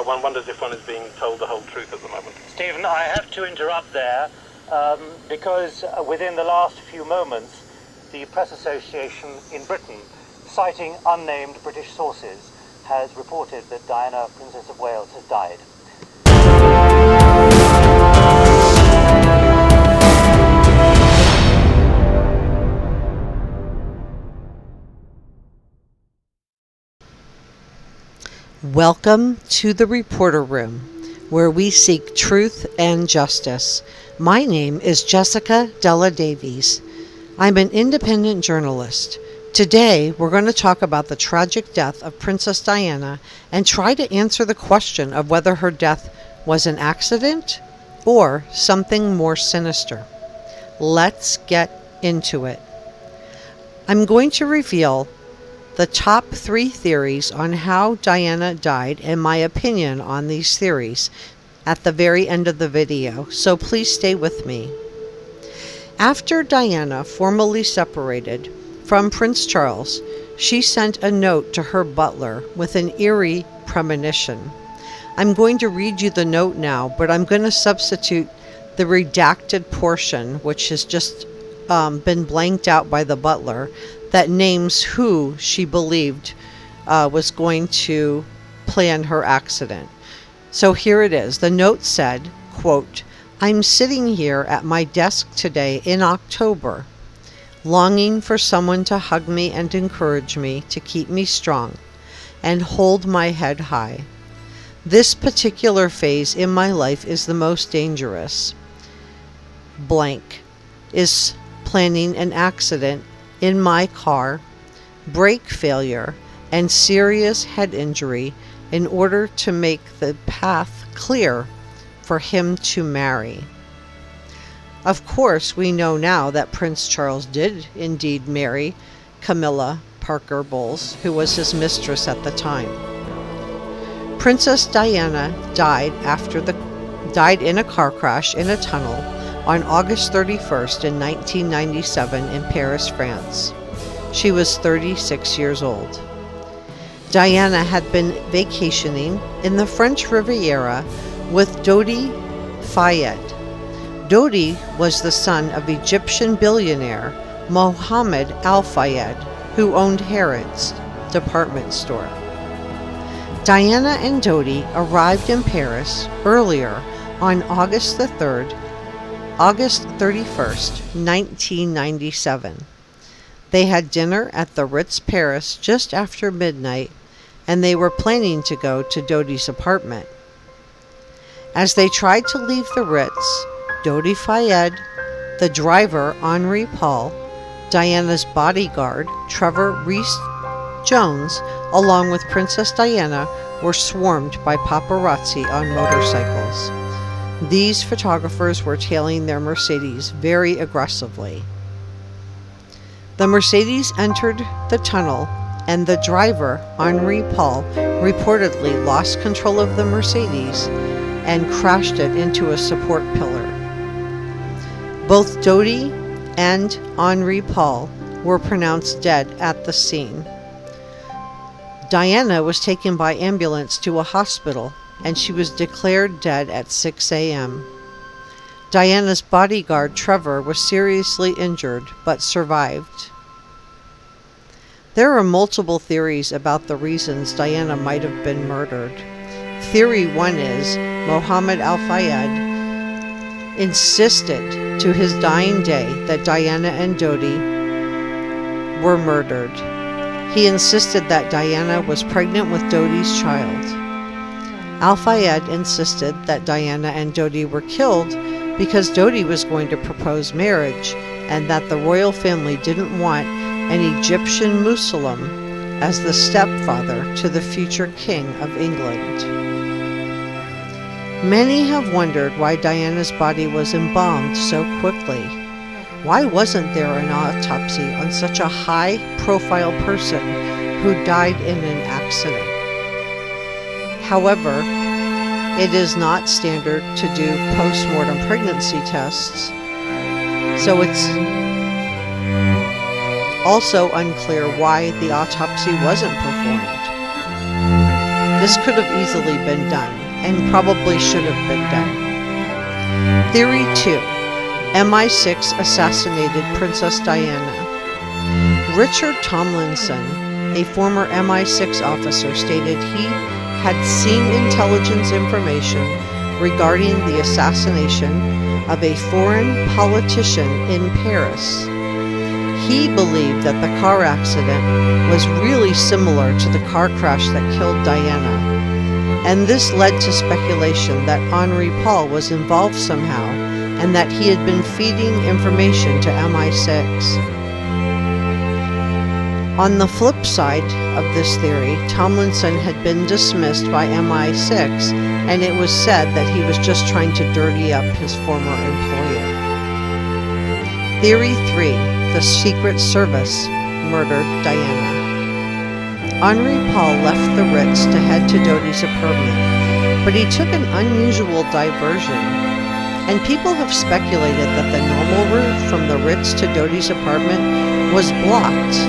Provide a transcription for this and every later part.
One wonders if one is being told the whole truth at the moment. Stephen, I have to interrupt there because within the last few moments, the Press Association in Britain, citing unnamed British sources, has reported that Diana, Princess of Wales, has died. Welcome to the Reporter Room, where we seek truth and justice. My name is Jessica Della Davies. I'm an independent journalist. Today, we're going to talk about the tragic death of Princess Diana and try to answer the question of whether her death was an accident or something more sinister. Let's get into it. I'm going to reveal the top 3 theories on how Diana died and my opinion on these theories at the very end of the video, so please stay with me. After Diana formally separated from Prince Charles, she sent a note to her butler with an eerie premonition. I'm going to read you the note now, but I'm going to substitute the redacted portion, which has just been blanked out by the butler, that names who she believed was going to plan her accident. So here it is. The note said, quote, "I'm sitting here at my desk today in October, longing for someone to hug me and encourage me to keep me strong and hold my head high. This particular phase in my life is the most dangerous. Blank is planning an accident in my car, brake failure, and serious head injury in order to make the path clear for him to marry." Of course, we know now that Prince Charles did indeed marry Camilla Parker Bowles, who was his mistress at the time. Princess Diana died in a car crash in a tunnel on August 31st in 1997 in Paris, France. She was 36 years old. Diana had been vacationing in the French Riviera with Dodi Fayed. Dodi was the son of Egyptian billionaire Mohammed Al Fayed, who owned Harrods department store. Diana and Dodi arrived in Paris earlier on August 31st, 1997. They had dinner at the Ritz Paris just after midnight, and they were planning to go to Dodi's apartment. As they tried to leave the Ritz, Dodi Fayed, the driver Henri Paul, Diana's bodyguard Trevor Rees Jones, along with Princess Diana, were swarmed by paparazzi on motorcycles. These photographers were tailing their Mercedes very aggressively. The Mercedes entered the tunnel, and the driver, Henri Paul, reportedly lost control of the Mercedes and crashed it into a support pillar. Both Dodi and Henri Paul were pronounced dead at the scene. Diana was taken by ambulance to a hospital, and she was declared dead at 6 a.m. Diana's bodyguard, Trevor, was seriously injured but survived. There are multiple theories about the reasons Diana might have been murdered. Theory 1 is Mohammed Al Fayed insisted to his dying day that Diana and Dodi were murdered. He insisted that Diana was pregnant with Dodi's child. Al Fayed insisted that Diana and Dodi were killed because Dodi was going to propose marriage and that the royal family didn't want an Egyptian Muslim as the stepfather to the future king of England. Many have wondered why Diana's body was embalmed so quickly. Why wasn't there an autopsy on such a high-profile person who died in an accident? However, it is not standard to do post-mortem pregnancy tests, so it's also unclear why the autopsy wasn't performed. This could have easily been done, and probably should have been done. Theory 2. MI6 assassinated Princess Diana. Richard Tomlinson, a former MI6 officer, stated he had seen intelligence information regarding the assassination of a foreign politician in Paris. He believed that the car accident was really similar to the car crash that killed Diana, and this led to speculation that Henri Paul was involved somehow and that he had been feeding information to MI6. On the flip side of this theory, Tomlinson had been dismissed by MI6, and it was said that he was just trying to dirty up his former employer. Theory 3. The Secret Service murdered Diana. Henri Paul left the Ritz to head to Dodi's apartment, but he took an unusual diversion, and people have speculated that the normal route from the Ritz to Dodi's apartment was blocked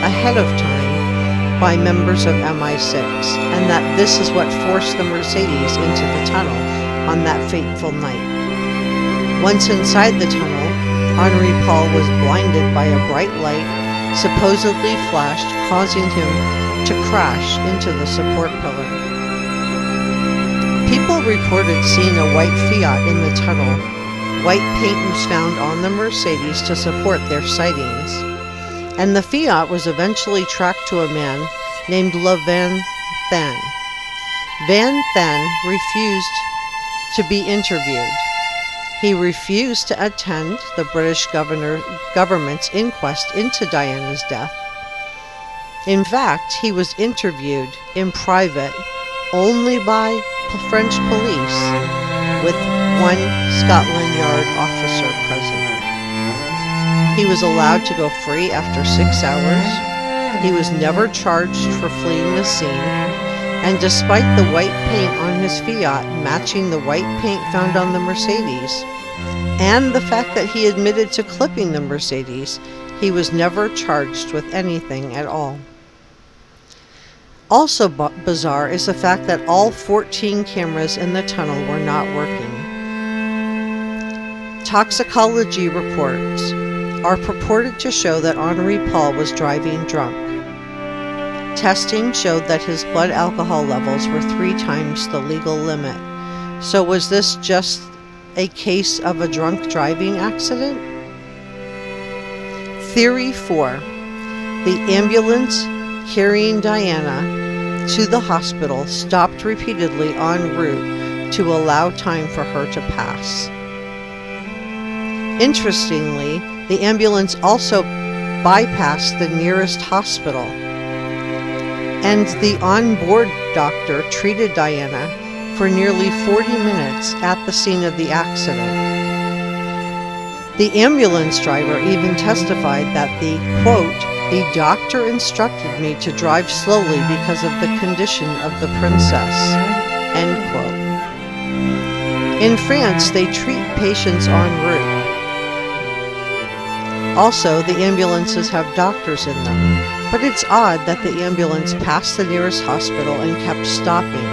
ahead of time by members of MI6, and that this is what forced the Mercedes into the tunnel on that fateful night. Once inside the tunnel, Henri Paul was blinded by a bright light supposedly flashed, causing him to crash into the support pillar. People reported seeing a white Fiat in the tunnel. White paint was found on the Mercedes to support their sightings, and the Fiat was eventually tracked to a man named Van Than. Van Than refused to be interviewed. He refused to attend the British government's inquest into Diana's death. In fact, he was interviewed in private only by French police, with one Scotland Yard officer present. He was allowed to go free after 6 hours. He was never charged for fleeing the scene, and despite the white paint on his Fiat matching the white paint found on the Mercedes, and the fact that he admitted to clipping the Mercedes, he was never charged with anything at all. Also bizarre is the fact that all 14 cameras in the tunnel were not working. Toxicology reports are purported to show that Henri Paul was driving drunk. Testing showed that his blood alcohol levels were 3 times the legal limit. So was this just a case of a drunk driving accident? Theory 4. The ambulance carrying Diana to the hospital stopped repeatedly en route to allow time for her to pass. Interestingly, the ambulance also bypassed the nearest hospital, and the on-board doctor treated Diana for nearly 40 minutes at the scene of the accident. The ambulance driver even testified that the doctor instructed me to drive slowly because of the condition of the princess, end quote. In France, they treat patients en route. Also, the ambulances have doctors in them, but it's odd that the ambulance passed the nearest hospital and kept stopping.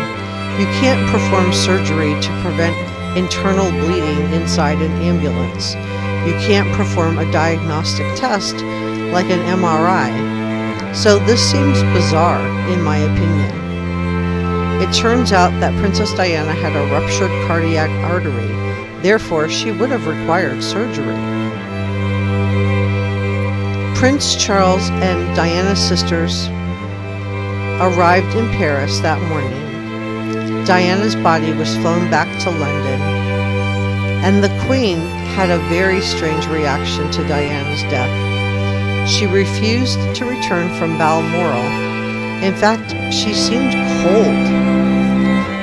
You can't perform surgery to prevent internal bleeding inside an ambulance. You can't perform a diagnostic test like an MRI. So this seems bizarre, in my opinion. It turns out that Princess Diana had a ruptured cardiac artery, therefore she would have required surgery. Prince Charles and Diana's sisters arrived in Paris that morning. Diana's body was flown back to London, and the Queen had a very strange reaction to Diana's death. She refused to return from Balmoral. In fact, she seemed cold.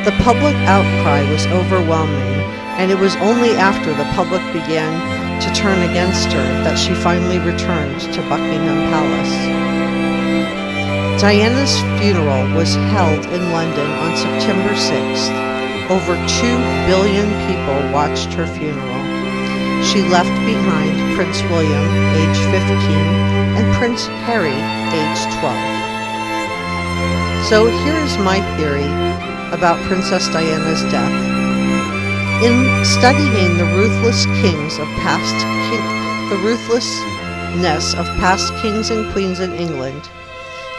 The public outcry was overwhelming, and it was only after the public began to turn against her that she finally returned to Buckingham Palace. Diana's funeral was held in London on September 6th. Over 2 billion people watched her funeral. She left behind Prince William, age 15, and Prince Harry, age 12. So here's my theory about Princess Diana's death. In studying the ruthlessness of past kings and queens in England,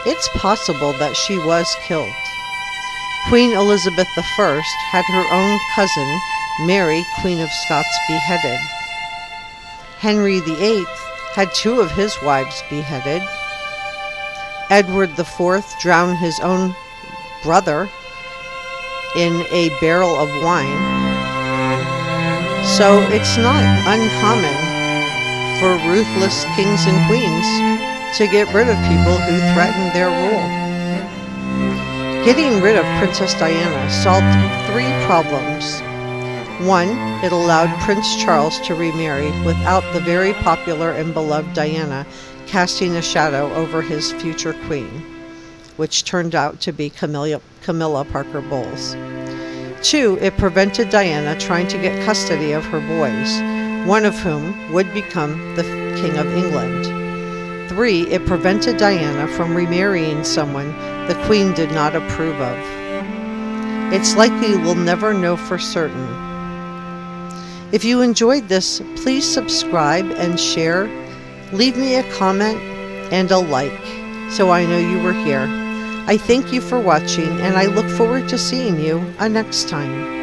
it's possible that she was killed. Queen Elizabeth I had her own cousin, Mary, Queen of Scots, beheaded. Henry VIII had 2 of his wives beheaded. Edward IV drowned his own brother in a barrel of wine. So it's not uncommon for ruthless kings and queens to get rid of people who threaten their rule. Getting rid of Princess Diana solved 3 problems. 1, it allowed Prince Charles to remarry without the very popular and beloved Diana casting a shadow over his future queen, which turned out to be Camilla Parker Bowles. 2, it prevented Diana trying to get custody of her boys, one of whom would become the King of England. 3, it prevented Diana from remarrying someone the Queen did not approve of. It's likely we'll never know for certain. If you enjoyed this, please subscribe and share. Leave me a comment and a like so I know you were here. I thank you for watching, and I look forward to seeing you next time.